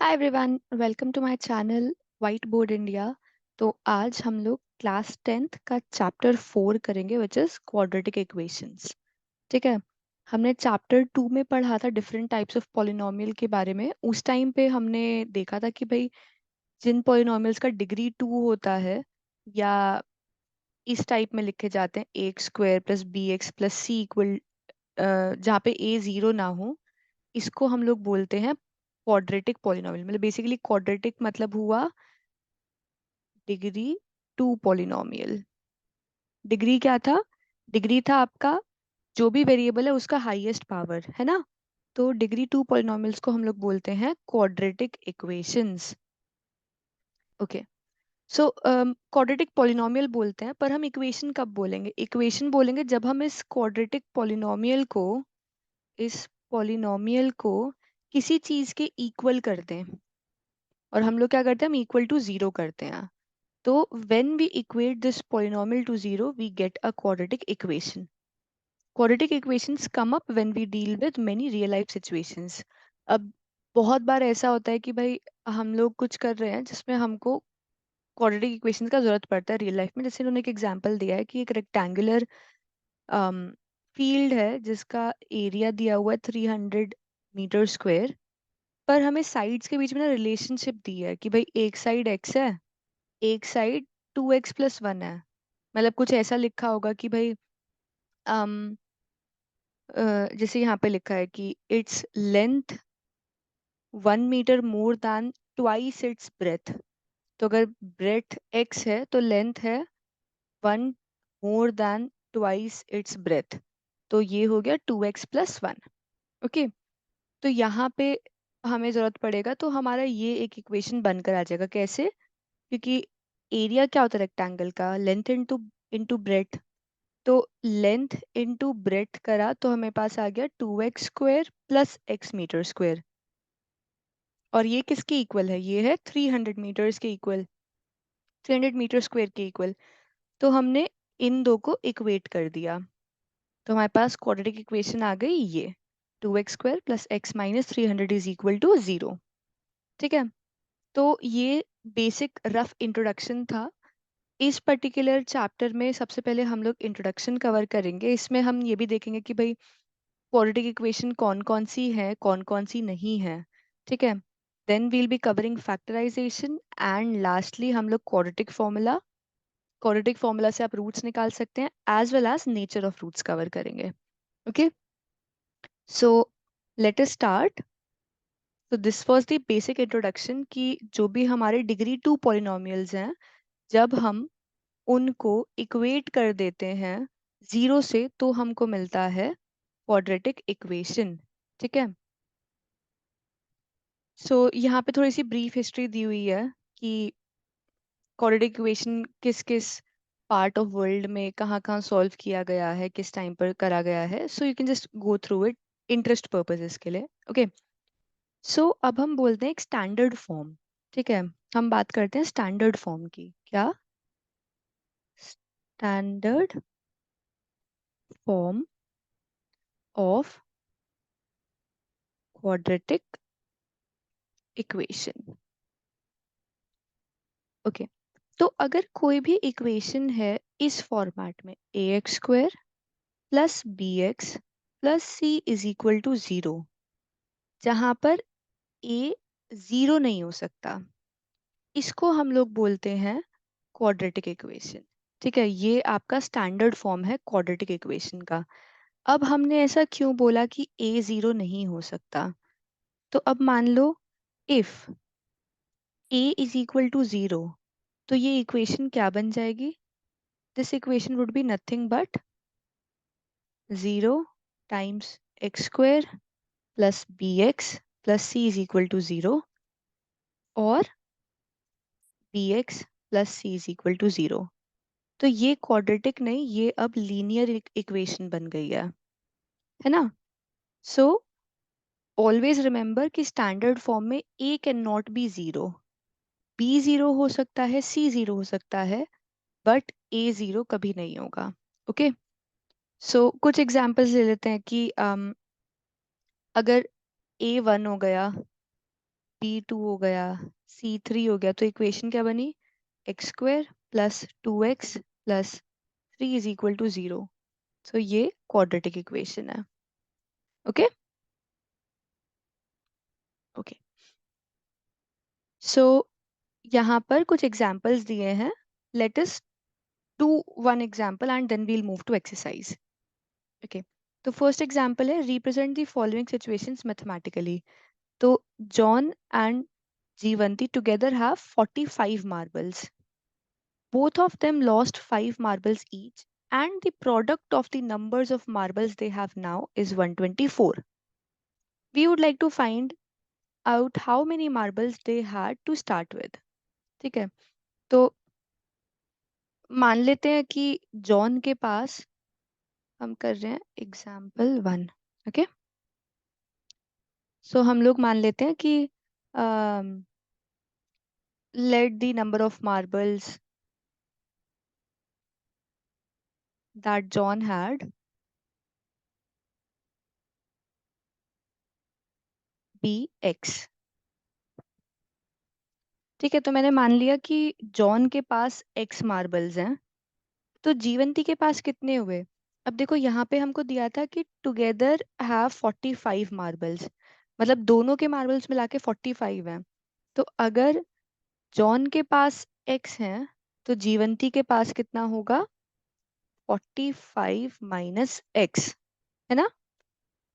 Hi everyone, welcome to my channel whiteboard India. तो आज हम लोग क्लास 10th का चैप्टर 4 करेंगे विच इज क्वाड्रेटिक इक्वेशंस। ठीक है। हमने चैप्टर 2 में पढ़ा था डिफरेंट टाइप्स ऑफ पॉलिनोमियल के बारे में। उस टाइम पे हमने देखा था कि भाई जिन पॉलिनोमियल्स का डिग्री 2 होता है या इस टाइप में लिखे जाते हैं A x square plus B x plus C equal, जहाँ पे ए जीरो ना हो, इसको हम लोग बोलते हैं क्वाड्रेटिक पॉलिनोमियल। मतलब बेसिकली क्वाड्रेटिक मतलब हुआ डिग्री 2 पॉलिनोमियल। डिग्री क्या था? डिग्री था आपका जो भी वेरिएबल है उसका हाईएस्ट पावर, है ना। तो डिग्री 2 पॉलिनोमियल्स को हम लोग बोलते हैं quadratic equations. Okay. So quadratic polynomial बोलते हैं, पर हम इक्वेशन कब बोलेंगे? इक्वेशन बोलेंगे जब हम इस पॉलिनोमियल को किसी चीज के इक्वल कर दें। और हम लोग क्या करते हैं? हम इक्वल टू जीरो करते हैं। तो when we equate this polynomial to zero, we get a quadratic equation. Quadratic equations come up when we deal with many real life situations. अब बहुत बार ऐसा होता है कि भाई हम लोग कुछ कर रहे हैं जिसमें हमको क्वाड्रेटिक इक्वेशंस का जरूरत पड़ता है रियल लाइफ में। जैसे उन्होंने एक एग्जांपल दिया है कि एक रेक्टेंगुलर फील्ड है जिसका एरिया दिया हुआ है 300 मीटर स्क्वायर, पर हमें साइड्स के बीच में ना रिलेशनशिप दी है कि भाई एक साइड x है, एक साइड 2x+1 है। मतलब कुछ ऐसा लिखा होगा कि भाई अम जैसे यहाँ पे लिखा है कि its length 1 metre more than twice its breadth. तो अगर ब्रेथ x है तो लेंथ है 1 more than twice its breadth. तो ये हो गया 2x+1। ओके। तो यहाँ पे हमें जरूरत पड़ेगा, तो हमारा ये एक इक्वेशन बनकर आ जाएगा। कैसे? क्योंकि एरिया क्या होता है रेक्टेंगल का? Length into into breadth. तो लेंथ इनटू ब्रेथ करा तो हमें पास आ गया 2x² plus x metre square. और ये किसके इक्वल है? ये है 300 मीटर्स के इक्वल, 300 मीटर स्क्वायर के इक्वल। तो हमने इन दो को इक्वेट कर दिया, तो हमारे पास क्वाड्रेटिक इक्वेशन आ गई ये 2x² प्लस x−300 = 0। ठीक है। तो ये बेसिक रफ इंट्रोडक्शन था। इस पर्टिकुलर चैप्टर में सबसे पहले हम लोग इंट्रोडक्शन कवर करेंगे। इसमें हम ये भी देखेंगे कि भाई क्वाड्रेटिक इक्वेशन कौन कौन सी है, कौन कौन सी नहीं है। ठीक है। Then we'll be covering factorisation and lastly हम लोग क्वाड्रेटिक फॉर्मूला से आप रूट्स निकाल सकते हैं as well as nature of roots cover करेंगे। Okay. So let us start. तो this was the basic introduction कि जो भी हमारे डिग्री 2 पॉलिनोमियल्स हैं, जब हम उनको इक्वेट कर देते हैं जीरो से तो हमको मिलता है क्वाड्रेटिक इक्वेशन। ठीक है। यहाँ पे थोड़ी सी ब्रीफ हिस्ट्री दी हुई है कि क्वाड्रेटिक इक्वेशन किस किस पार्ट ऑफ वर्ल्ड में कहाँ कहाँ सॉल्व किया गया है, किस टाइम पर करा गया है। So you can just go through it interest purposes के लिए। ओके। अब हम बोलते हैं एक स्टैंडर्ड फॉर्म। ठीक है। हम बात करते हैं स्टैंडर्ड फॉर्म की। क्या? Standard form of quadratic equation. Okay. तो अगर कोई भी इक्वेशन है इस फॉर्मेट में ax² plus bx plus C is equal to 0, जहां पर a जीरो नहीं हो सकता, इसको हम लोग बोलते हैं क्वाड्रेटिक इक्वेशन। ठीक है। ये आपका स्टैंडर्ड फॉर्म है क्वाड्रेटिक इक्वेशन का। अब हमने ऐसा क्यों बोला कि a जीरो नहीं हो सकता? तो अब मान लो if a is equal to 0, तो ये इक्वेशन क्या बन जाएगी? This equation would be nothing but 0 times x² plus bx plus c is equal to 0 और bx plus c is equal to 0। तो ये क्वाड्रेटिक नहीं, ये अब लीनियर इक्वेशन बन गई है ना। सो ऑलवेज रिमेंबर कि स्टैंडर्ड फॉर्म में a can not be 0, b 0 हो सकता है, c 0 हो सकता है, बट a 0 कभी नहीं होगा। ओके। कुछ एग्जांपल्स ले लेते हैं कि अगर a 1 हो गया B2 हो गया, C3 हो गया, तो इक्वेशन क्या बनी? x² plus 2x plus 3 is equal to 0। So ये क्वाड्रेटिक इक्वेशन है। ओके ओके, सो यहाँ पर कुछ एग्जाम्पल्स दिए हैं। Let us do one example and then we'll move to exercise. Okay, तो फर्स्ट एग्जाम्पल है represent the following situations mathematically. तो John and Jeevanti together have 45 marbles. Both of them lost 5 marbles each, and the product of the numbers of marbles they have now is 124. We would like to find out how many marbles they had to start with. ठीक है, तो मान लेते हैं कि John के पास, हम कर रहे हैं एग्जाम्पल 1। ओके, सो हम लोग मान लेते हैं कि let the number of marbles that John had be x। ठीक है, तो मैंने मान लिया कि जॉन के पास x मार्बल्स हैं, तो जीवंती के पास कितने हुए? अब देखो यहाँ पे हमको दिया था कि टुगेदर हैव 45 मार्बल्स, मतलब दोनों के मार्बल्स मिला के 45 हैं। तो अगर जॉन के पास x है, तो जीवंती के पास कितना होगा? 45 माइनस x, है ना?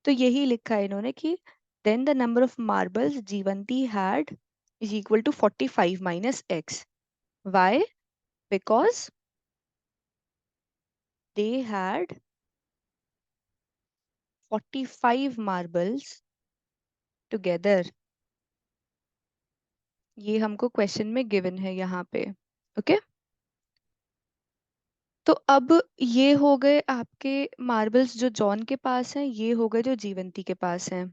तो यही लिखा है इन्होंने कि then the number of marbles Jeevanti had is equal to 45 minus x। Why? Because they had 45 marbles together. ये हमको क्वेश्चन में गिवन है यहाँ पे। ओके, तो अब ये हो गए आपके मार्बल्स जो जॉन के पास हैं, ये हो गए जो जीवंती के पास हैं।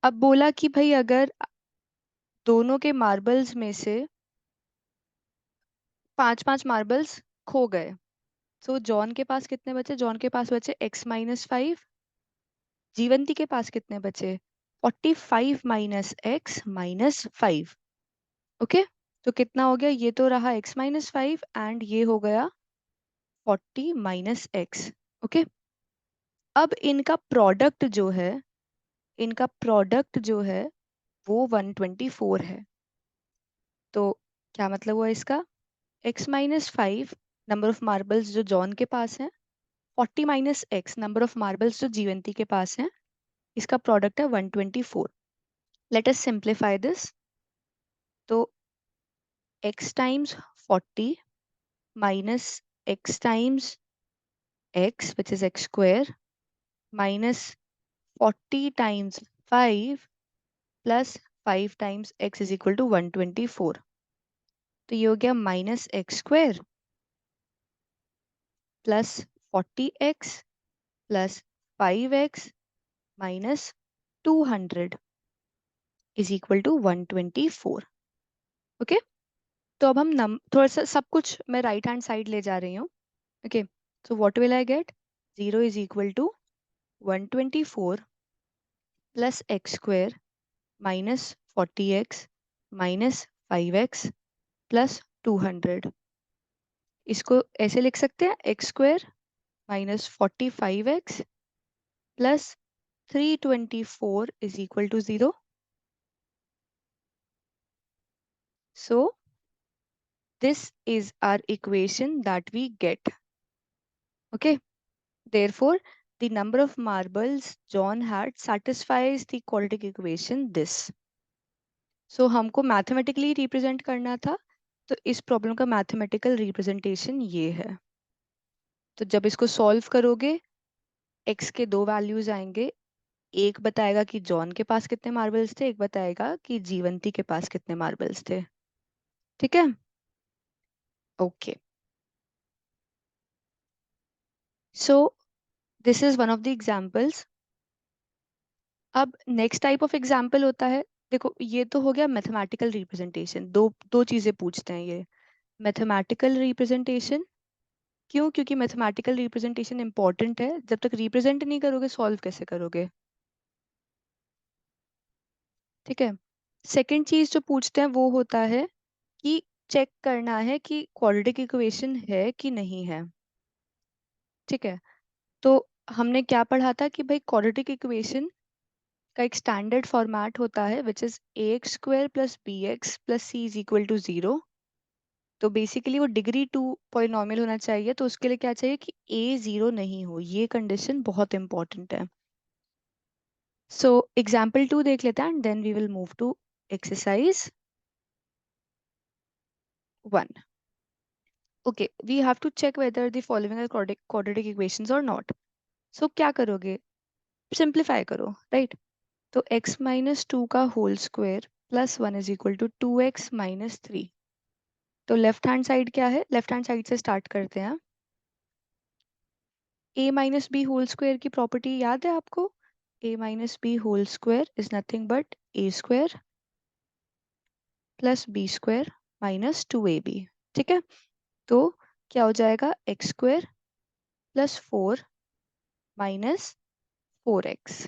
अब बोला कि भाई अगर दोनों के मार्बल्स में से 5-5 मार्बल्स खो गए, तो जॉन के पास कितने बचे? जॉन के पास बचे x-5। जीवंती के पास कितने बचे? 45 माइनस x माइनस 5। ओके, तो कितना हो गया? ये तो रहा x-5 एंड ये हो गया 40 माइनस x। ओके, अब इनका प्रोडक्ट जो है वो 124 है। तो क्या मतलब हुआ इसका? x-5 नंबर ऑफ मार्बल्स जो जॉन के पास है, 40 minus x number of marbles जो जीवंती के पास है, इसका प्रोडक्ट है 124। Late us simplify this. तो x times 40 minus x times x which is x square minus 40 times 5 plus 5 times x is equal to 124। तो ये हो गया minus x square plus 40x plus 5x minus 200 is equal to 124। Okay, तो अब हम थोड़ा सा सब कुछ मैं राइट हैंड साइड ले जा रही हूँ। Okay, so what will I get? 0 is equal to 124 plus x square minus 40x minus 5x plus 200। इसको ऐसे लिख सकते हैं, x square minus 45x plus 324 is equal to 0. So this is our equation that we get. Okay, therefore the number of marbles John had satisfies the quadratic equation this. So हमको mathematically represent करना था, तो इस problem का mathematical representation ये है। तो जब इसको सॉल्व करोगे, x के दो वैल्यूज आएंगे, एक बताएगा कि जॉन के पास कितने मार्बल्स थे, एक बताएगा कि जीवंती के पास कितने मार्बल्स थे। ठीक है, okay, so this is one of the examples. अब नेक्स्ट टाइप ऑफ एग्जाम्पल होता है, देखो ये तो हो गया मैथमेटिकल रिप्रेजेंटेशन। दो दो चीजें पूछते हैं ये। मैथमेटिकल रिप्रेजेंटेशन क्यों? क्योंकि मैथमेटिकल रिप्रेजेंटेशन इंपॉर्टेंट है। जब तक रिप्रेजेंट नहीं करोगे, सॉल्व कैसे करोगे? ठीक है। सेकंड चीज जो पूछते हैं वो होता है कि चेक करना है कि क्वाड्रेटिक इक्वेशन है कि नहीं है। ठीक है। तो हमने क्या पढ़ा था कि भाई क्वाड्रेटिक इक्वेशन का एक स्टैंडर्ड फॉर्मेट होता है which is a x square plus B x plus C is equal to 0। तो बेसिकली वो डिग्री 2 पॉलिनॉमियल होना चाहिए, तो उसके लिए क्या चाहिए कि ए 0 नहीं हो, ये कंडीशन बहुत इंपॉर्टेंट है। सो एग्जाम्पल 2 देख लेते हैं and then we will move to exercise 1। Okay, we have to check whether the following are quadratic equations और नॉट। सो क्या करोगे, सिंप्लीफाई करो, राइट। तो x माइनस टू का whole square plus 1 is equal to 2x minus 3। तो left hand side क्या है, left hand side से स्टार्ट करते हैं। a minus b whole square की प्रॉपर्टी याद है आपको, a minus b whole square is nothing but a square plus b square minus 2ab। ठीक है। तो क्या हो जाएगा, x square plus 4 minus 4x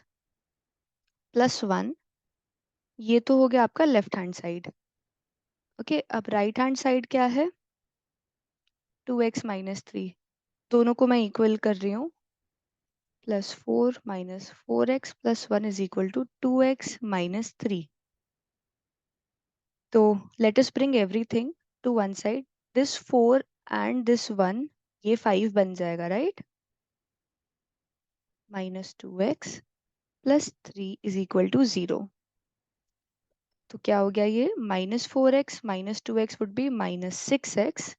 plus 1। ये तो हो गया आपका लेफ्ट हैंड साइड। ओके, अब राइट हैंड साइड क्या है, 2x माइनस 3। दोनों को मैं इक्वल कर रही हूँ, plus 4 minus 4x plus 1 is equal to 2x minus 3। तो let us bring everything to one side, this 4 and this 1, ये 5 बन जाएगा, right. Minus 2x plus 3 is equal to 0। तो क्या हो गया, ये minus 4x minus 2x would be minus 6x,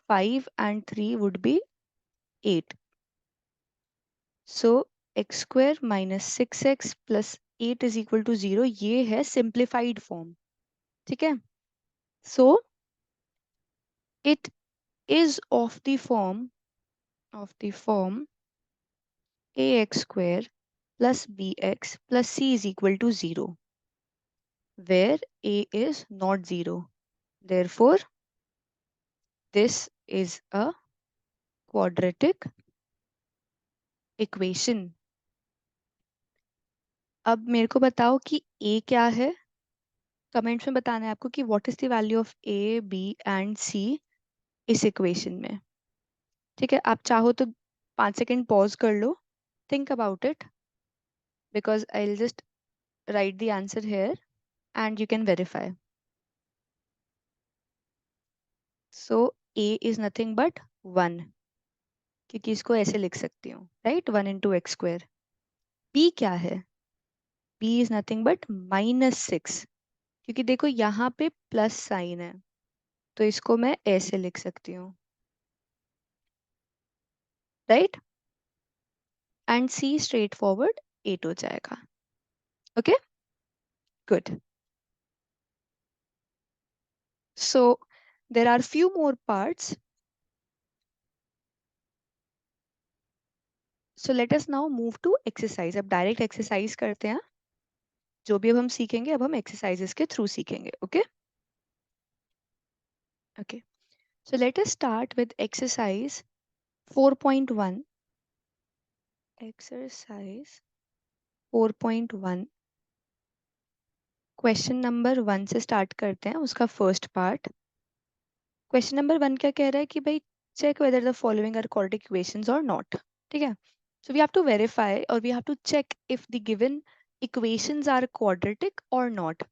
5 and 3 would be 8। So x square minus 6x plus 8 is equal to 0, ये है सिंप्लीफाइड फॉर्म। ठीक है। So it is of the form a x square plus B x plus C is equal to 0 where a is not 0, therefore this is a quadratic equation। अब मेरे को बताओ कि a क्या है, कमेंट्स में बताना है आपको कि what is the value of a b and c इस इक्वेशन में। ठीक है, आप चाहो तो 5 सेकेंड पॉज कर लो, think about it, because I will just write the answer here and you can verify. So a is nothing but 1, क्योंकि इसको ऐसे लिख सकती हूँ, right, 1 into X square. b क्या है, b is nothing but minus 6, क्योंकि देखो यहाँ पे प्लस साइन है, तो इसको मैं ऐसे लिख सकती हूँ, right. And c straightforward 8 हो जाएगा। Okay, good. So there are few more parts, so let us now move to exercise. अब डायरेक्ट एक्सरसाइज करते हैं, जो भी अब हम सीखेंगे अब हम एक्सरसाइजेस के थ्रू सीखेंगे। Okay okay, so let us start with exercise 4.1। Exercise 4.1, question number 1 से स्टार्ट करते हैं, उसका फर्स्ट पार्ट। क्वेश्चन नंबर 1 क्या कह रहा है कि भाई check whether the following are quadratic equations और नॉट। ठीक है, so we have to verify और we have to check if the given equations are quadratic और नॉट।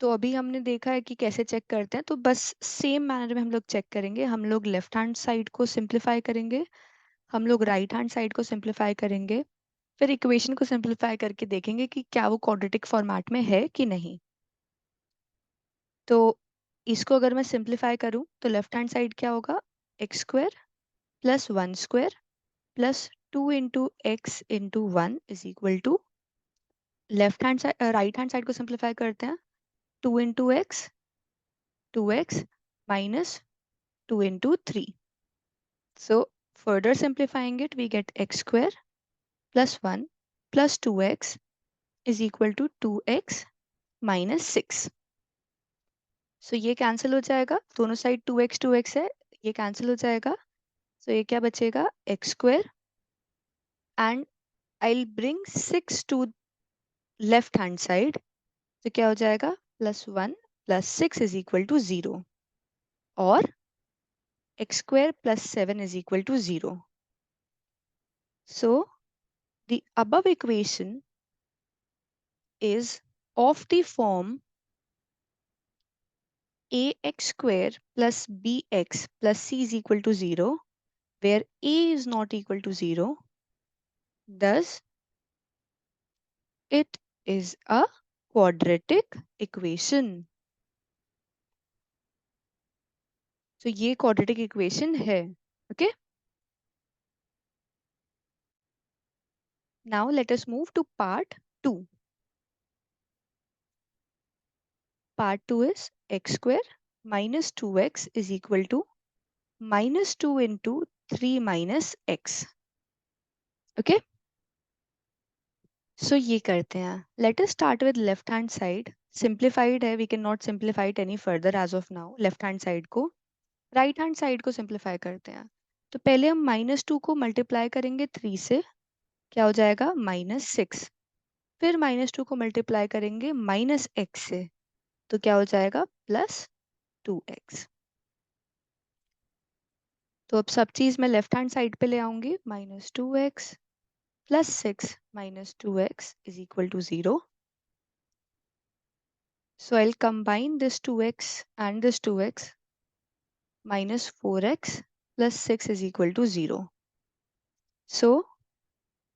तो अभी हमने देखा है कि कैसे चेक करते हैं, तो बस सेम मैनर में हम लोग चेक करेंगे। हम लोग लेफ्ट हैंड साइड को सिंप्लीफाई करेंगे, हम लोग राइट हैंड साइड को सिंप्लीफाई करेंगे, फिर इक्वेशन को सिंप्लीफाई करके देखेंगे कि क्या वो क्वाड्रेटिक फॉर्मेट में है कि नहीं। तो इसको अगर मैं सिंप्लीफाई करूं तो लेफ्ट हैंड साइड क्या होगा, x square plus 1 square plus 2 into x into 1 is equal to, left hand side right hand side को सिंप्लीफाई करते हैं, 2 into x 2x minus 2 into 3. So further simplifying it, we get x square plus 1 plus 2x is equal to 2x minus 6. So ये cancel हो जाएगा, दोनों side 2x है, ये cancel हो जाएगा। So ये क्या बचेगा, x square, and I'll bring 6 to left hand side. तो क्या हो जाएगा, +1 + 6 इज इक्वल टू 0, और x² + 7 is equal to 0. So the above equation is of the form ax² + bx + c is equal to 0, where a is not equal to 0. Thus, it is a quadratic equation. तो ये quadratic equation है. Okay. Now let us move to part 2. Part 2 is x² minus 2x is equal to -2 into 3 minus x. Okay. So ये करते हैं. Let us start with left hand side. Simplified है, we cannot simplify it any further as of now. Left hand side को right hand side को simplify करते हैं. तो पहले हम -2 को मल्टीप्लाई करेंगे 3 से, क्या हो जाएगा, -6. फिर -2 को मल्टीप्लाई करेंगे -x से, तो क्या हो जाएगा, +2x. तो अब सब चीज मैं लेफ्ट हैंड साइड पे ले आऊंगी. -2x + 6 - 2x is equal to 0. So I'll combine this 2x and this 2x. -4x + 6 is equal to 0. So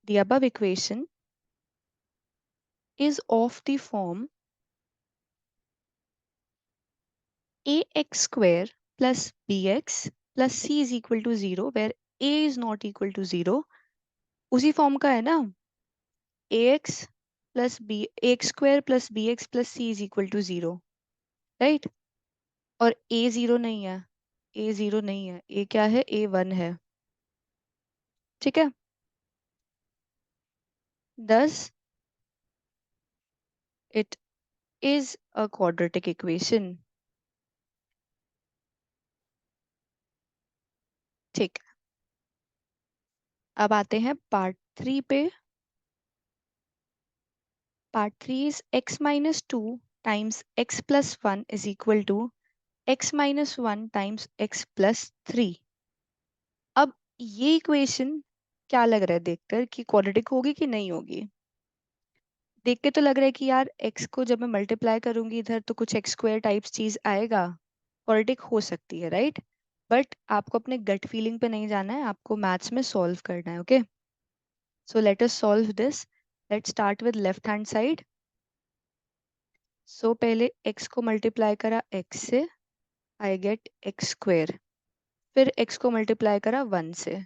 the above equation is of the form ax² + bx + c is equal to 0, where a is not equal to 0. उसी form का है ना, ax + ax² + bx + c is equal to 0, right. और a 0 नहीं है, a 0 नहीं है, a क्या है, a 1 है. ठीक है. Thus it is a quadratic equation. ठीक. अब आते हैं पार्ट 3 पे. Part 3 is x - 2 times x + 1 is equal to x - 1 times x + 3. अब ये इक्वेशन क्या लग रहा है देखकर कि क्वाड्रेटिक होगी कि नहीं होगी. देख के तो लग रहा है कि यार x को जब मैं मल्टीप्लाई करूंगी इधर तो कुछ x² टाइप्स चीज आएगा, क्वाड्रेटिक हो सकती है, राइट. बट आपको अपने गट फीलिंग पे नहीं जाना है, आपको मैथ्स में सॉल्व करना है. Okay. So let us solve this. Let's start with left hand side. सो पहले x को मल्टीप्लाई करा x से, आई गेट x². फिर x को मल्टीप्लाई करा 1 से,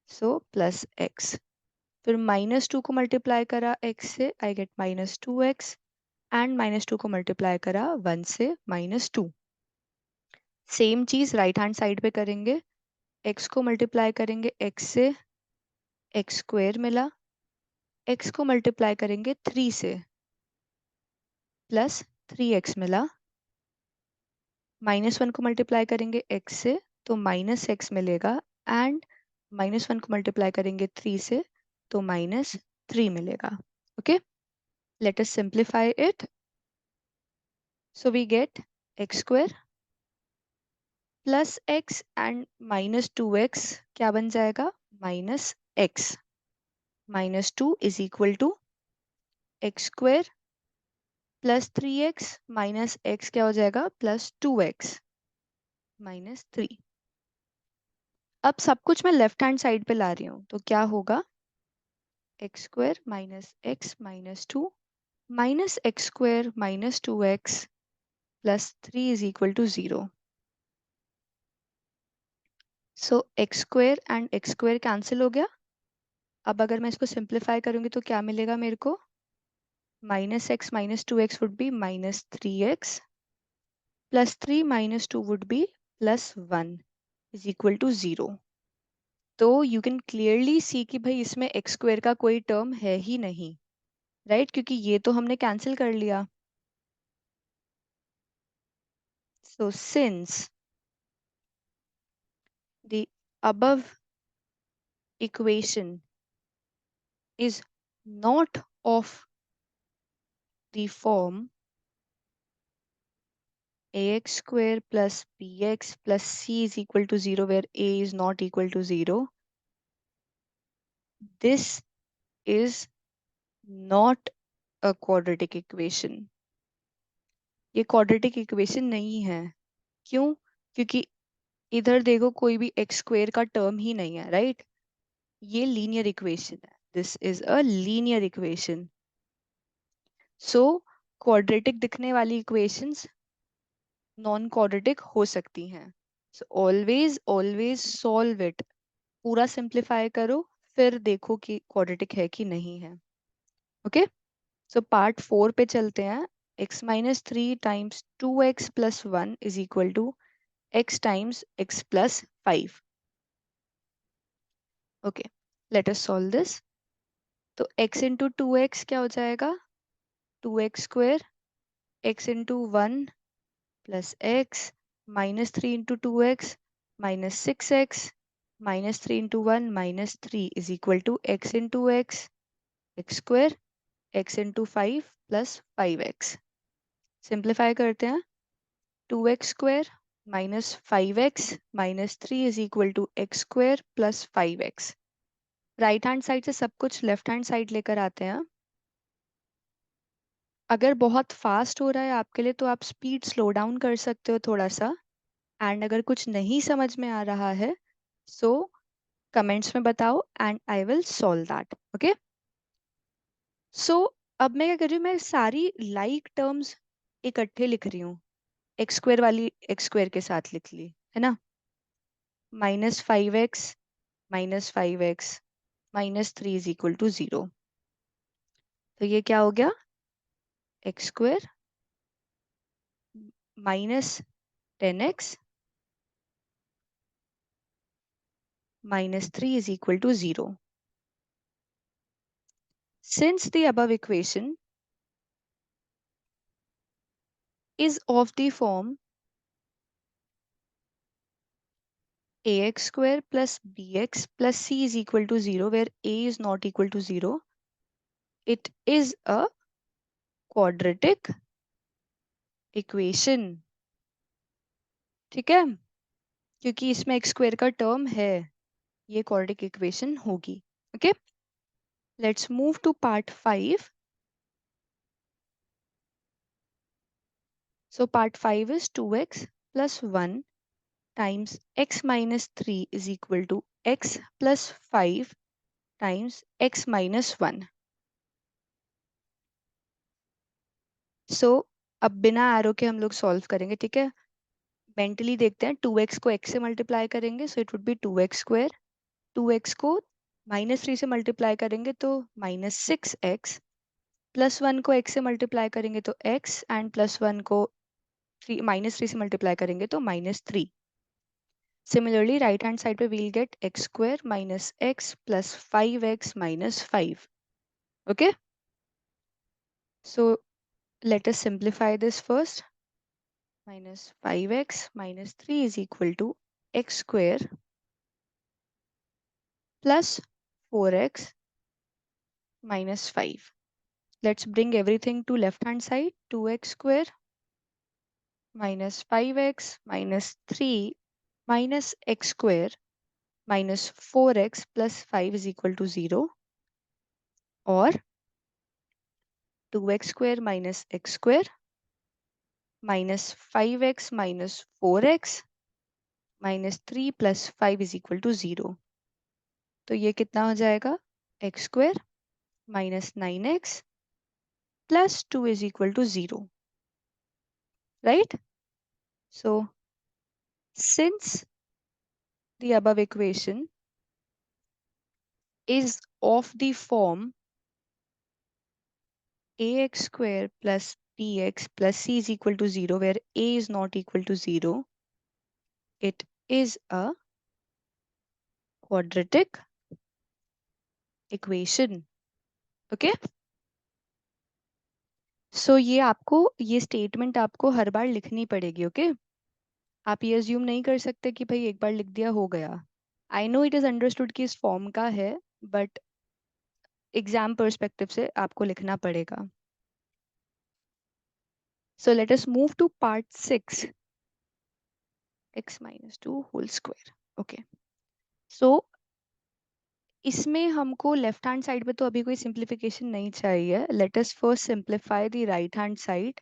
सो +x. फिर -2 को मल्टीप्लाई करा x से, आई गेट -2x. एंड -2 को मल्टीप्लाई करा 1 से, -2. सेम चीज राइट हैंड साइड पे करेंगे. x को मल्टीप्लाई करेंगे x से, x² मिला. x को मल्टीप्लाई करेंगे 3 से, +3x मिला. -1 को मल्टीप्लाई करेंगे x से, तो -x मिलेगा. एंड -1 को मल्टीप्लाई करेंगे 3 से, तो -3 मिलेगा. Okay. Let us simplify it. So we get x² +x and -2x क्या बन जाएगा, -x. -2 इज इक्वल टू x² +3x - x क्या हो जाएगा, +2x -3. अब सब कुछ मैं लेफ्ट हैंड साइड पे ला रही हूँ, तो क्या होगा, x² - x -2 -x² -2x +3 is equal to 0. So x² and x² cancel हो गया. अब अगर मैं इसको सिंप्लीफाई करूंगी तो क्या मिलेगा मेरे को, -x -2x would be -3x, +3 -2 would be +1 is equal to 0. तो यू कैन क्लियरली सी कि भाई इसमें x² का कोई टर्म है ही नहीं, राइट, क्योंकि ये तो हमने कैंसिल कर लिया. So since the above equation is not of the form ax square plus bx plus c is equal to 0 where a is not equal to 0. This is not a quadratic equation. ये quadratic equation नहीं है. क्यों? क्योंकि इधर देखो कोई भी x square का टर्म ही नहीं है, राइट? ये लीनियर इक्वेशन है. This is a linear equation. So quadratic दिखने वाली इक्वेशंस नॉन क्वाड्रेटिक हो सकती हैं. So always always solve it. पूरा सिंप्लीफाई करो, फिर देखो कि क्वाड्रेटिक है कि नहीं है. ओके, सो पार्ट 4 पे चलते हैं. x minus 3 times 2x plus 1 is equal to x times x plus 5. Okay, let us solve this. तो x इंटू 2x क्या हो जाएगा? 2x square. x into 1 plus x minus 3 into 2x minus 6x minus 3 into 1 minus 3 is equal to x into x x square x into 5 plus 5x. Simplify करते हैं. 2x square minus 5x minus 3 is equal to x square plus 5x. Right hand side से सब कुछ left hand side लेकर आते हैं. अगर बहुत फास्ट हो रहा है आपके लिए तो आप स्पीड स्लो डाउन कर सकते हो थोड़ा सा. एंड अगर कुछ नहीं समझ में आ रहा है सो कमेंट्स में बताओ and I will solve that. Okay, so अब मैं क्या कर रही हूँ, मैं सारी लाइक टर्म्स इकट्ठे लिख रही हूँ. एक्स स्क्वेयर वाली एक्स स्क्वेयर के साथ लिख ली है ना. -5x -5x -3 is equal to 0. तो ये क्या हो गया? X square -10x -3 is equal to 0. Since the above equation is of the form ax square plus bx plus c is equal to 0 where a is not equal to 0, it is a quadratic equation. ठीक है, क्योंकि इसमें x square का term है, ये quadratic equation होगी. Okay, let's move to part 5. So part 5 is 2x plus 1 times x minus 3 is equal to x plus 5 times x minus 1. सो अब बिना एरो के हम लोग सॉल्व करेंगे. ठीक है, मेंटली देखते हैं. 2x को x से मल्टीप्लाई करेंगे so it would be 2x square. 2x को -3 से मल्टीप्लाई करेंगे तो -6x. +1 को x से मल्टीप्लाई करेंगे तो x एंड +1 को -3 से मल्टीप्लाई करेंगे तो -3. सिमिलरली राइट हैंड साइड पे we'll get x square minus x plus 5x minus 5. Okay, so let us simplify this first. -5x minus 3 is equal to x square plus 4x minus 5. Let's bring everything to left hand side. 2x square minus 5x minus 3 minus x square minus 4x plus 5 is equal to 0, or 2x square minus x square minus 5x minus 4x minus 3 plus 5 is equal to 0. तो ये कितना हो जाएगा? x square minus 9x plus 2 is equal to 0, right? So since the above equation is of the form ax square plus bx plus c is equal to 0 where a is not equal to 0, it is a quadratic equation. Okay, so ये statement आपको हर बार लिखनी पड़ेगी. Okay, आप ये assume नहीं कर सकते कि भाई एक बार लिख दिया हो गया. I know it is understood कि इस फॉर्म का है, बट एग्जाम पर्सपेक्टिव से आपको लिखना पड़ेगा. So let us move to part 6, x minus 2 whole square. Okay. So इसमें हमको लेफ्ट हैंड साइड पे तो अभी कोई सिंप्लीफिकेशन नहीं चाहिए. Let us first simplify the right hand side.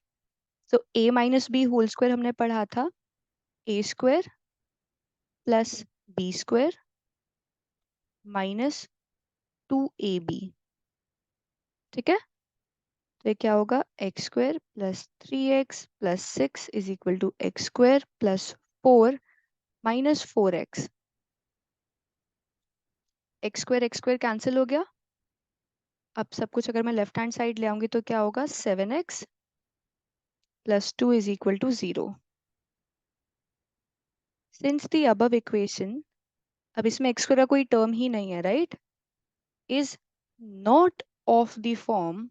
So a minus b whole square हमने पढ़ा था, a square plus b square minus 2ab. ठीक है. तो ये क्या होगा, x square plus 3x plus 6 is equal to x square plus 4 minus 4x. X square cancel हो गया. अब सब कुछ अगर मैं लेफ्ट हैंड साइड ले आऊंगी तो क्या होगा, 7x plus 2 is equal to 0. Since the above equation, अब इसमें एक्स स्क्वायर का कोई टर्म ही नहीं है, right, is not of the form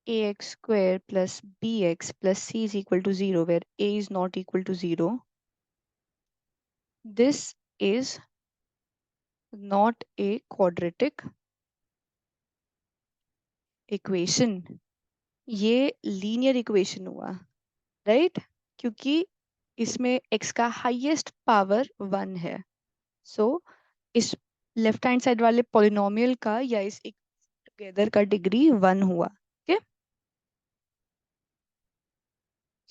ax square plus bx plus c is equal to 0, where a is not equal to 0. This is not a quadratic equation. ये linear equation हुआ, right, क्योंकि इसमें x का highest power 1 है. सो इस left hand side वाले polynomial का या इस टुगेदर का डिग्री 1 हुआ. Okay.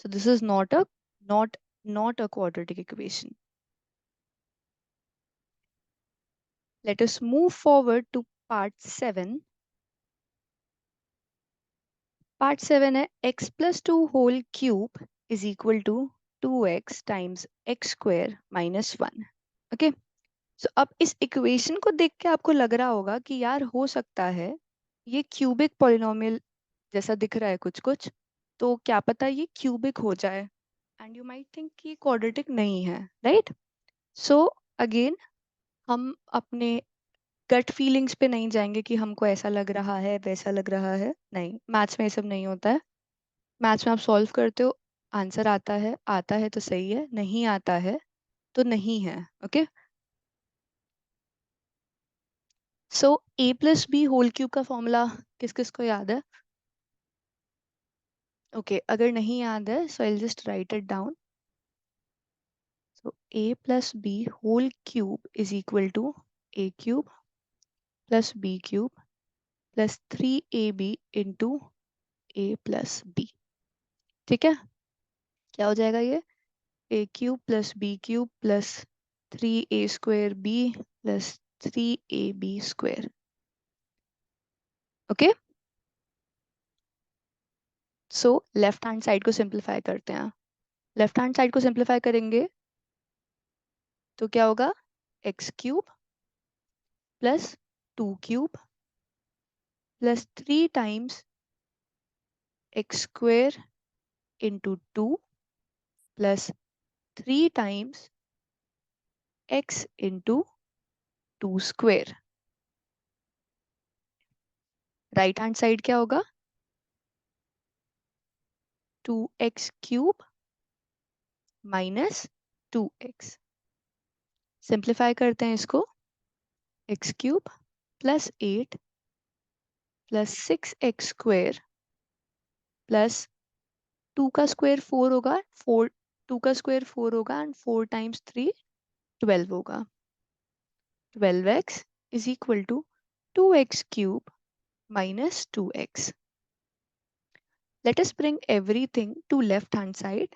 So this is not a quadratic equation. Let us move forward to part 7. Part 7 है x plus 2 whole cube is equal to 2x times x square minus 1. Okay. So अब इस equation को देख के आपको लग रहा होगा कि यार हो सकता है ये क्यूबिक पॉलिनोमियल जैसा दिख रहा है कुछ कुछ, तो क्या पता ये क्यूबिक हो जाए. एंड यू माइट थिंक कि क्वाड्रेटिक नहीं है, राइट. सो अगेन हम अपने गट फीलिंग्स पे नहीं जाएंगे कि हमको ऐसा लग रहा है वैसा लग रहा है. नहीं, मैथ्स में ये सब नहीं होता है. मैथ्स में आप सॉल्व करते हो, आंसर आता है तो सही है, नहीं आता है तो नहीं है. Okay. So a plus B whole cube का फॉर्मूला किस किस को याद है? ओके, अगर नहीं याद है so I will just write it down. So a plus B whole cube is equal to a cube plus B cube plus 3ab into a plus B. ठीक है. क्या हो जाएगा ये, a cube plus B cube plus 3a square B plus 3ab square. Okay. So left hand side को simplify करते हैं. Left hand side को सिंप्लीफाई करेंगे तो क्या होगा, X cube plus 2 cube plus 3 times x square into 2 plus 3 times x into 2 square. Right hand side क्या होगा, 2x cube minus 2x. Simplify करते हैं इसको, x cube plus 8 plus 6x square plus 2 का स्क्वायर 4 होगा, 2 का स्क्वायर 4 होगा and 4 times 3 12 होगा. 12x is equal to 2x cube minus 2x. Let us bring everything to left hand side.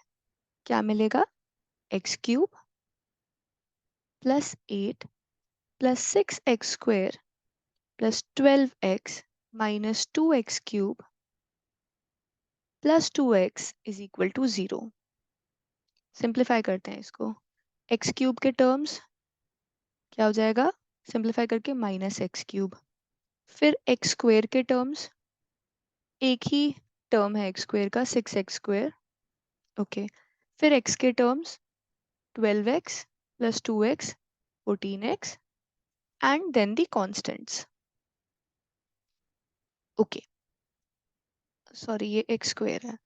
क्या मिलेगा, x cube plus 8 plus 6x square plus 12x minus 2x cube plus 2x is equal to 0. Simplify करते हैं इसको, x cube के terms क्या हो जाएगा, simplify करके माइनस एक्स क्यूब. फिर एक्स स्क्वायर के टर्म्स, एक ही टर्म है एक्स स्क्वायर का, 6x स्क्वायर. ओके. फिर x के terms 12x plus 2x 14x and then the constants. Okay, sorry ये एक्स स्क्वायर है.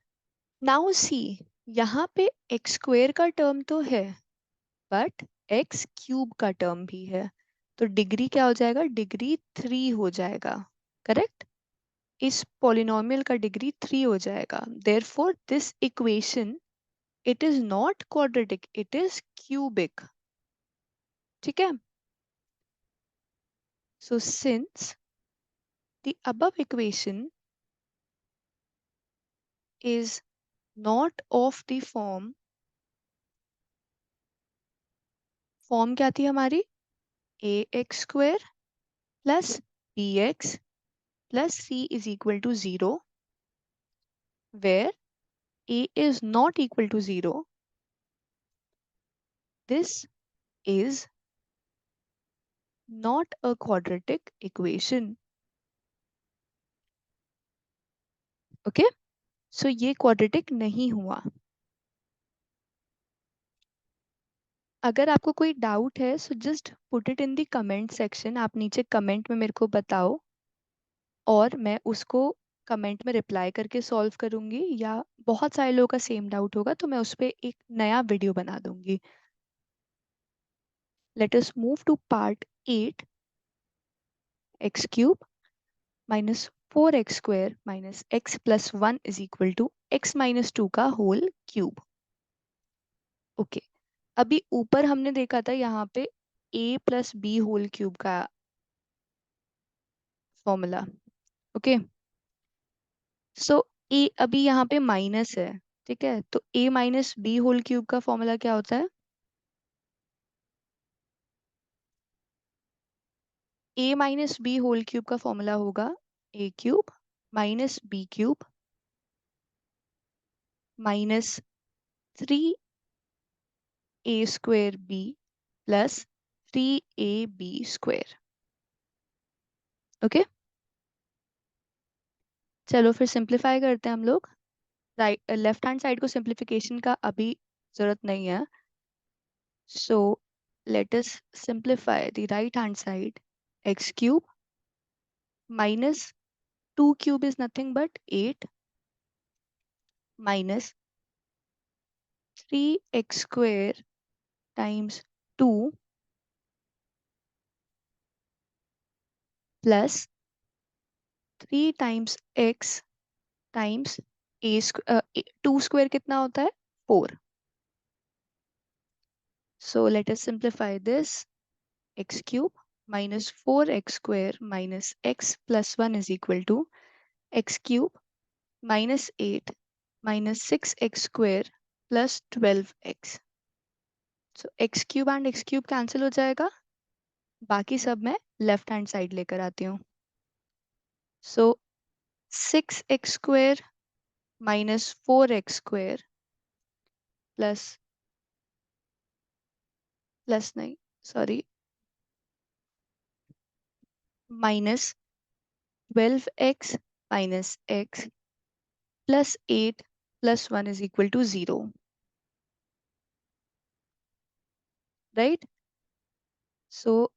नाउ सी, यहाँ पे एक्स स्क्वायर का टर्म तो है बट एक्स क्यूब का टर्म भी है, तो डिग्री क्या हो जाएगा, डिग्री 3 हो जाएगा. करेक्ट. इस पॉलिनोमियल का डिग्री 3 हो जाएगा। Therefore this equation it is not quadratic, it is cubic. ठीक है। So since the above equation is not of the form क्या थी हमारी, A X square plus B x plus C is equal to 0, where a is not equal to 0, this is not a quadratic equation. Okay, so ये quadratic नहीं हुआ। अगर आपको कोई doubt है so just put it in the comment section, आप नीचे comment में मेरे को बताओ और मैं उसको कमेंट में रिप्लाई करके सॉल्व करूंगी, या बहुत सारे लोगों का सेम डाउट होगा तो मैं उस पर एक नया वीडियो बना दूंगी। Let us move to part 8, x cube minus 4x² minus x plus 1 is equal to x minus 2 का होल क्यूब। ओके, अभी ऊपर हमने देखा था यहाँ पे a plus B whole cube का फॉर्मूला। ओके, सो a अभी यहाँ पे माइनस है, ठीक है, तो a minus b whole cube का फॉर्मूला क्या होता है, a minus b whole cube का फॉर्मूला होगा a cube minus b cube minus 3a² b plus 3ab²। Okay, चलो फिर सिंप्लीफाई करते हैं हम लोग। राइट लेफ्ट हैंड साइड को सिंप्लीफिकेशन का अभी जरूरत नहीं है, so let us simplify the right hand side. X cube minus 2 cube is nothing but 8 minus 3x² times 2 plus 3 times x times two square कितना होता है 4। So let us simplify this. X cube minus 4x² minus x plus 1 is equal to x cube minus 8 minus 6x² plus 12x। So x cube and x cube cancel हो जाएगा, बाकी सब मैं left hand side लेकर आती हूँ। सो 6x² minus 4x² plus plus नहीं sorry minus 12x minus x plus 8 plus 1 is equal to 0, right. So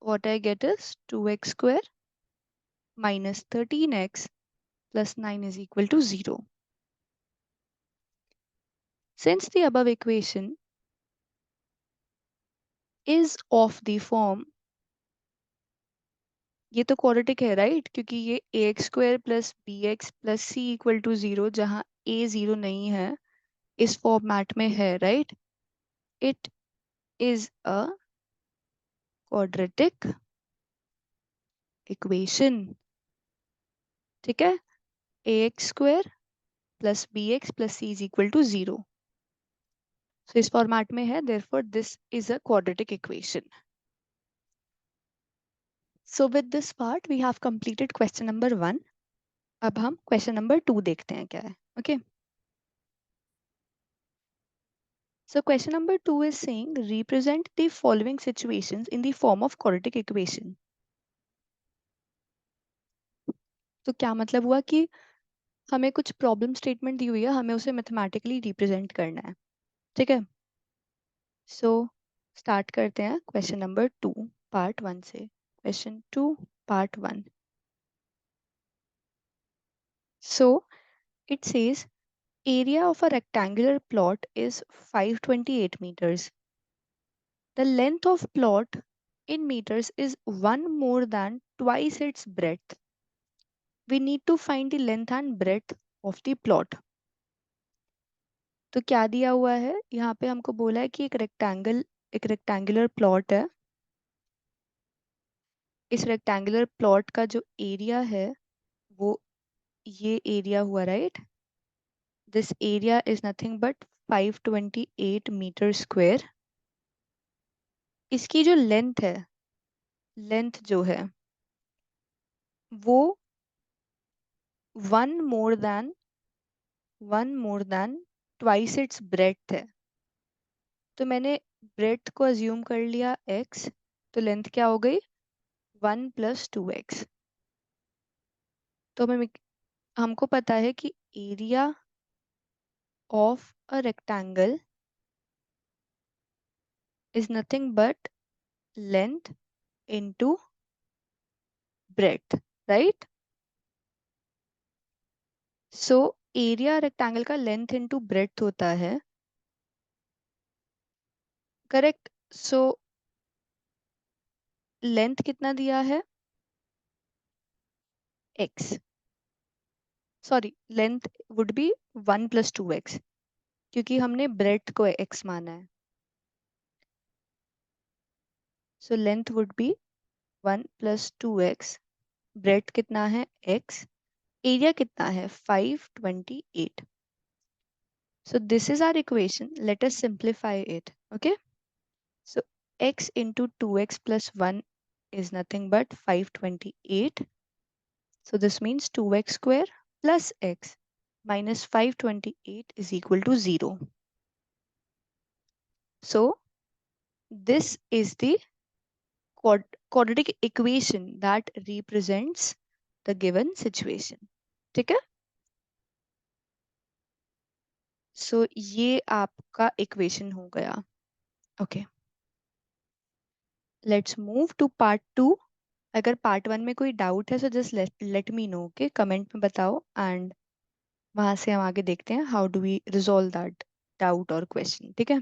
what I get is 2x² minus 13x plus 9 is equal to 0. Since the above equation is of the form, ये तो quadratic है right, क्योंकि ये ax² plus bx plus c equal to 0 जहाँ a 0 नहीं है इस format में है, right. It is a quadratic equation, ठीक है। ax² plus bx plus c is equal to 0, so इस फॉर्मेट में है, therefore this is a quadratic equation. So with this part we have completed question number 1. अब हम question number 2 देखते हैं क्या है। Okay. So question number 2 is saying represent the following situations in the form of quadratic equation. तो क्या मतलब हुआ कि हमें कुछ प्रॉब्लम स्टेटमेंट दी हुई है, हमें उसे मैथमेटिकली रिप्रेजेंट करना है, ठीक है। सो स्टार्ट करते हैं क्वेश्चन नंबर 2 पार्ट 1 से। Question 2 part 1। So it says area of a rectangular plot is 528 meters. The length of plot in meters is one more than twice its breadth. We need to find the length and breadth of the plot. तो क्या दिया हुआ है यहाँ पे, हमको बोला है कि एक रेक्टेंगुलर प्लॉट है। इस रेक्टेंगुलर प्लॉट का जो एरिया है वो ये एरिया हुआ, right. This area is nothing but 528 metre square. इसकी जो लेंथ है, लेंथ जो है वो one more than twice its breadth है। तो मैंने ब्रेड्थ को अज्यूम कर लिया x, तो लेंथ क्या हो गई 1 + 2x। तो हमको पता है कि area of a rectangle is nothing but length into breadth, right. So area rectangle का लेंथ इनटू ब्रेड्थ होता है, करेक्ट। सो लेंथ कितना दिया है x, sorry length would be 1 + 2x, क्योंकि हमने ब्रेड्थ को x माना है। So length would be 1 + 2x, breadth कितना है x, एरिया कितना है 528। So this is our equation, let us simplify it, okay. So x into 2x plus 1 is nothing but 528. So this means 2x square plus x minus 528 is equal to 0. So this is the quadratic equation that represents the given situation. ठीक है। सो ये आपका equation हो गया। Okay, let's move to part 2। अगर part 1 में कोई doubt है तो just let me know, okay, comment में बताओ, एंड वहां से हम आगे देखते हैं how do we resolve that doubt और क्वेश्चन, ठीक है।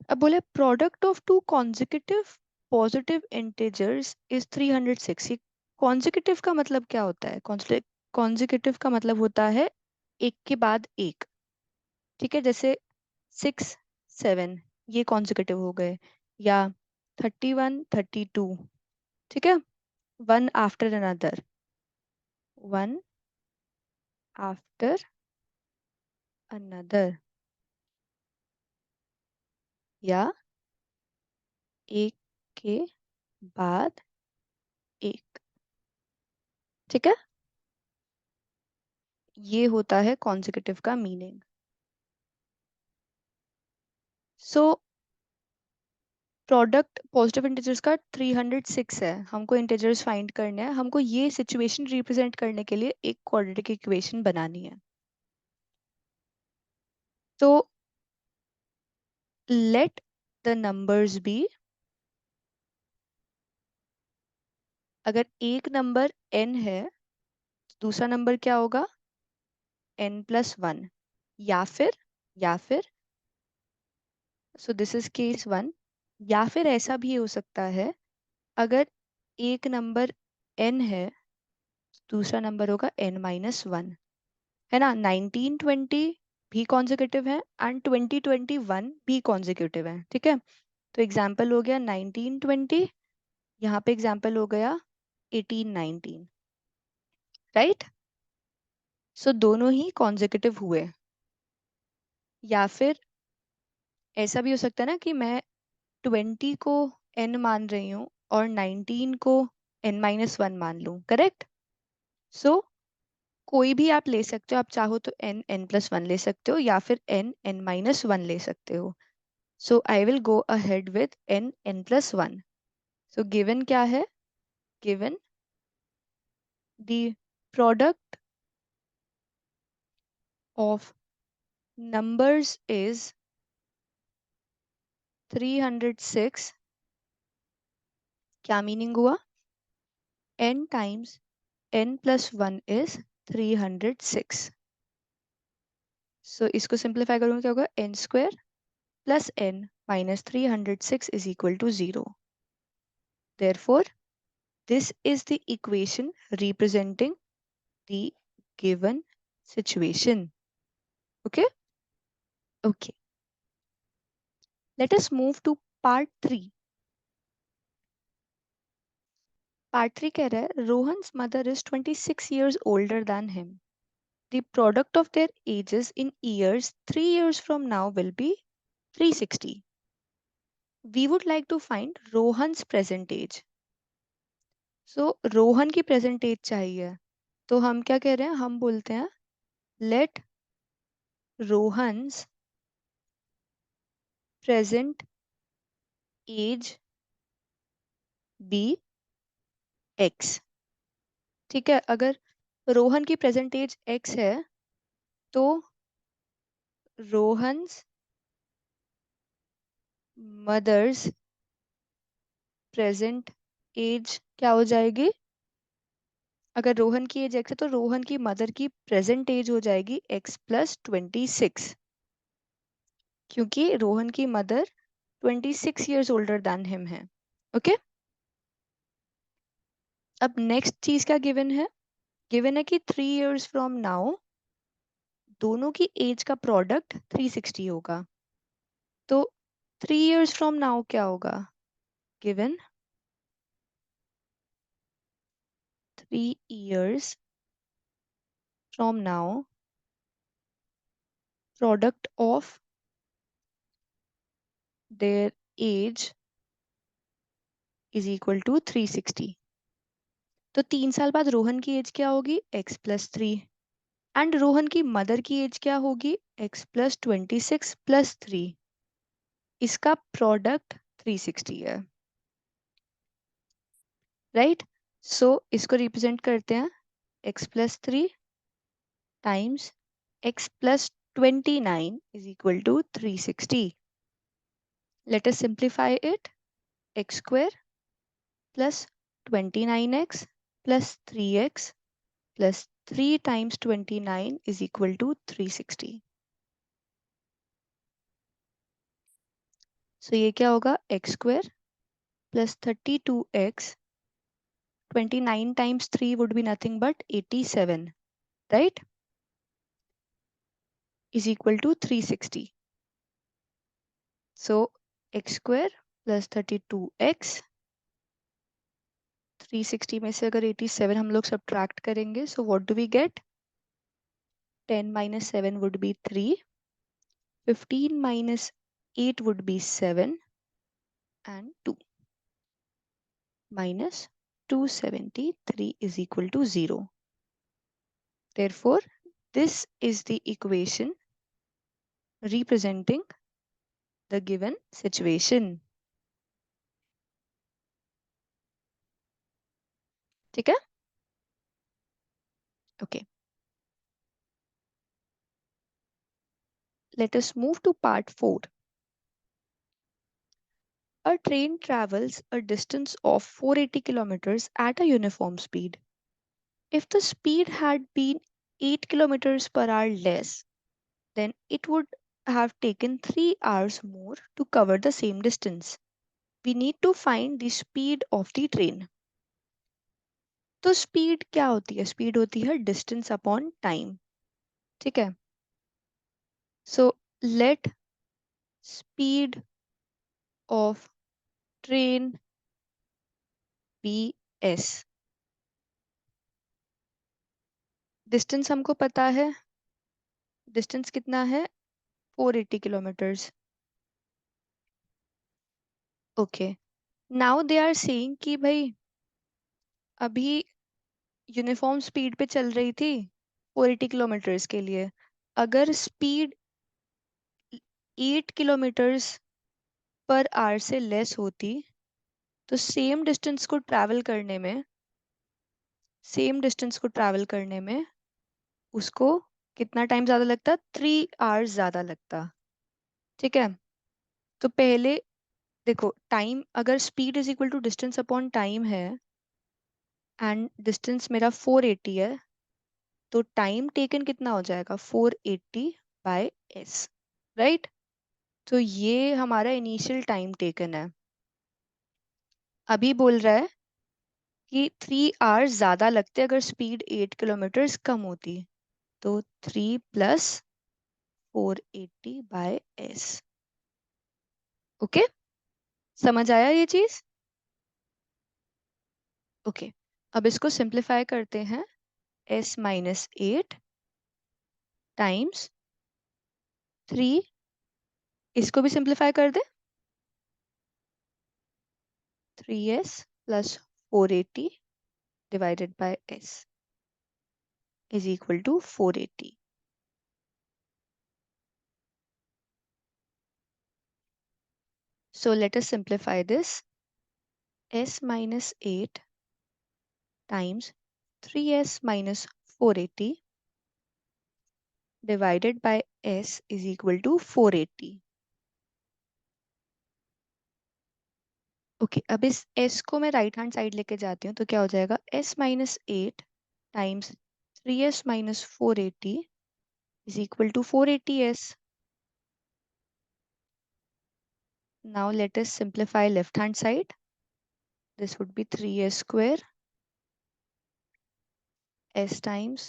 अब बोले product of two consecutive positive integers is 306। ये कॉन्जिक्यूटिव का मतलब क्या होता है? कॉन्जिक्यूटिव का मतलब होता है एक के बाद एक, ठीक है। जैसे 6 7 ये कॉन्जिक्यूटिव हो गए, या 31 32, ठीक है। One after another, one after another, या एक के बाद एक, ठीक है। ये होता है कॉन्जिक्यूटिव का meaning. So product positive integers का 306 है, हमको इंटीजर्स फाइंड करने हैं, हमको ये सिचुएशन रिप्रेजेंट करने के लिए एक क्वाड्रेटिक इक्वेशन बनानी है। तो लेट द नंबर्स बी, अगर एक नंबर n है, दूसरा नंबर क्या होगा n+1, या फिर सो दिस इज केस 1, या फिर ऐसा भी हो सकता है, अगर एक नंबर n है, दूसरा नंबर होगा n-1, है ना। 1920 भी कॉन्जिक्यूटिव है एंड 2021 भी कॉन्जिक्यूटिव है, ठीक है। तो एग्जाम्पल हो गया 1920, यहाँ पे एग्जाम्पल हो गया 1819, राइट। सो दोनों ही कॉन्जिक्यूटिव हुए। या फिर ऐसा भी हो सकता है ना कि मैं 20 को n मान रही हूँ और 19 को n-1 मान लूँ, करेक्ट। सो कोई भी आप ले सकते हो, आप चाहो तो n+1 ले सकते हो, या फिर n-1 ले सकते हो। So I will go ahead with n+1। So given क्या है, given the product of numbers is 306। क्या मीनिंग हुआ, n टाइम्स n+1 इज 306। सो इसको सिंप्लीफाई करूँगा, क्या होगा n² + n - 306 is equal to 0। Therefore This is the equation representing the given situation. Okay? Okay. Let us move to part 3. Part 3 कह रहा है Rohan's mother is 26 years older than him. The product of their ages in years 3 years from now will be 360. We would like to find Rohan's present age. So Rohan की present as चाहिए, तो हम क्या कह रहे हैं, हम बोलते हैं let Rohan's present age be x. ठीक है, अगर रोहन की प्रेजेंट एज एक्स है तो रोहन्स मदर्स प्रेजेंट एज क्या हो जाएगी, अगर रोहन की एज एक्स है तो रोहन की मदर की प्रेजेंट एज हो जाएगी एक्स प्लस 26, क्योंकि रोहन की mother 26 years older than him है। ओके, अब नेक्स्ट चीज क्या गिवन है, गिवन है कि 3 इयर्स फ्रॉम नाउ दोनों की एज का प्रोडक्ट 360 होगा। तो 3 इयर्स फ्रॉम नाउ क्या होगा, given 3 years from now product of their age is equal to 360। तो 3 साल बाद रोहन की एज क्या होगी, एक्स प्लस 3, एंड रोहन की मदर की एज क्या होगी, एक्स प्लस 26 प्लस 3। इसका प्रोडक्ट 360 है, राइट। सो इसको रिप्रेजेंट करते हैं x plus 3 times x plus 29 is equal to 360. Let us simplify it. X square plus 29x plus 3x plus 3 times 29 is equal to 360. So ये क्या होगा, x square plus 32x, 29 times 3 would be nothing but 87, right? Is equal to 360. So x square plus 32x, 360 में से अगर 87 हम लोग subtract करेंगे, so what do we get? 10 minus 7 would be 3, 15 minus 8 would be 7, and 2 minus 273 is equal to 0. Therefore, this is the equation representing the given situation. ठीक है? Okay. Let us move to part 4. A train travels a distance of 480 kilometers at a uniform speed. If the speed had been 8 kilometers per hour less, then it would have taken 3 hours more to cover the same distance. We need to find the speed of the train. तो speed क्या होती है, speed होती है distance upon time. ठीक है, so let speed of train be s. Distance हमको पता है, डिस्टेंस कितना है, 480 kilometres. Okay, now they are saying कि भाई अभी यूनिफॉर्म स्पीड पे चल रही थी 480 किलोमीटर्स के लिए, अगर स्पीड 8 किलोमीटर्स पर आवर से लेस होती तो सेम डिस्टेंस को ट्रैवल करने में उसको कितना टाइम ज़्यादा लगता, 3 आवर्स ज़्यादा लगता। ठीक है, तो पहले देखो टाइम, अगर speed is equal to distance upon time है एंड डिस्टेंस मेरा 480 है, तो टाइम टेकन कितना हो जाएगा, 480 बाय एस, राइट। तो ये हमारा इनिशियल टाइम टेकन है। अभी बोल रहा है कि 3 आवर्स ज्यादा लगते अगर स्पीड 8 किलोमीटर कम होती। तो 3 + 480/s। ओके, समझ आया ये चीज? ओके, अब इसको सिंप्लीफाई करते हैं। s - 8 टाइम्स 3, इसको भी सिंप्लीफाई कर दे। 3s + 480 / s = 480। So let us simplify this. s - 8 times 3s - 480 divided by s = 480। Okay, अब इस s को मैं राइट हैंड साइड लेके जाती हूँ तो क्या हो जाएगा? s - 8 times 3s - 480 = 480s। Now let us simplify left hand side. This would be 3s square s times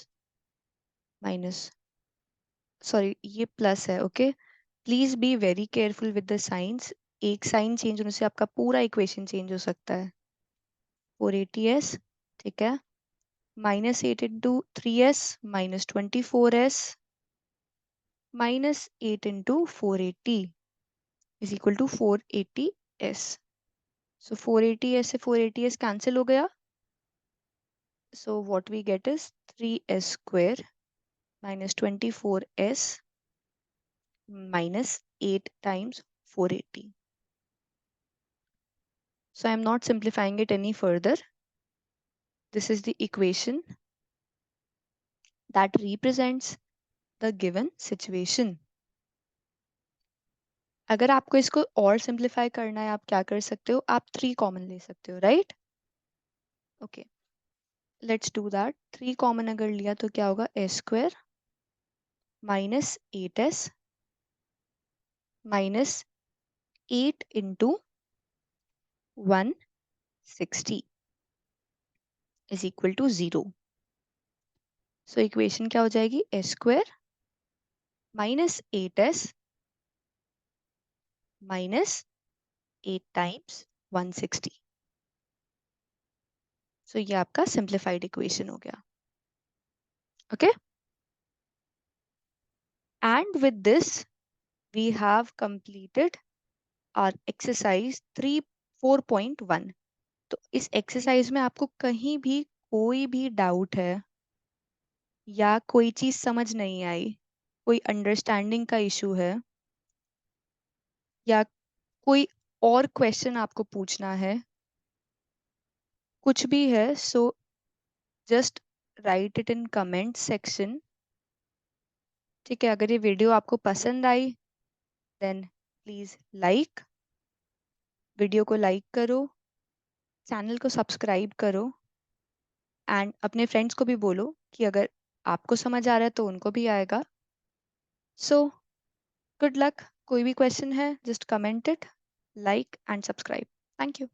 minus, sorry ये प्लस है। Okay, please be very careful with the science. एक साइन चेंज होने से आपका पूरा equation change हो सकता है। 480s, ठीक है, -8 × 3s -24s -8 × 480 = 480s। सो 480s से 480s कैंसिल हो गया। So what we get is 3s square -24s -8 times 480. So I am not simplifying it any further. This is the equation that represents the given situation. अगर आपको इसको और simplify करना है, आप क्या कर सकते हो? आप 3 कॉमन ले सकते हो, right? Okay, let's do that. 3 common अगर लिया तो क्या होगा? s² -8s -8 × 160 = 0। सो इक्वेशन क्या हो जाएगी? s² -8s -8 times 160। सो ये आपका सिंप्लीफाइड इक्वेशन हो गया। Okay, and with this we have completed our exercise 4.1। तो इस एक्सरसाइज में आपको कहीं भी कोई भी डाउट है या कोई चीज समझ नहीं आई, कोई अंडरस्टैंडिंग का इशू है या कोई और क्वेश्चन आपको पूछना है, कुछ भी है, so just write it in comment section. ठीक है, अगर ये वीडियो आपको पसंद आई देन प्लीज वीडियो को लाइक करो, चैनल को सब्सक्राइब करो एंड अपने फ्रेंड्स को भी बोलो कि अगर आपको समझ आ रहा है तो उनको भी आएगा। So good luck. कोई भी क्वेश्चन है just comment it, like and subscribe. Thank you.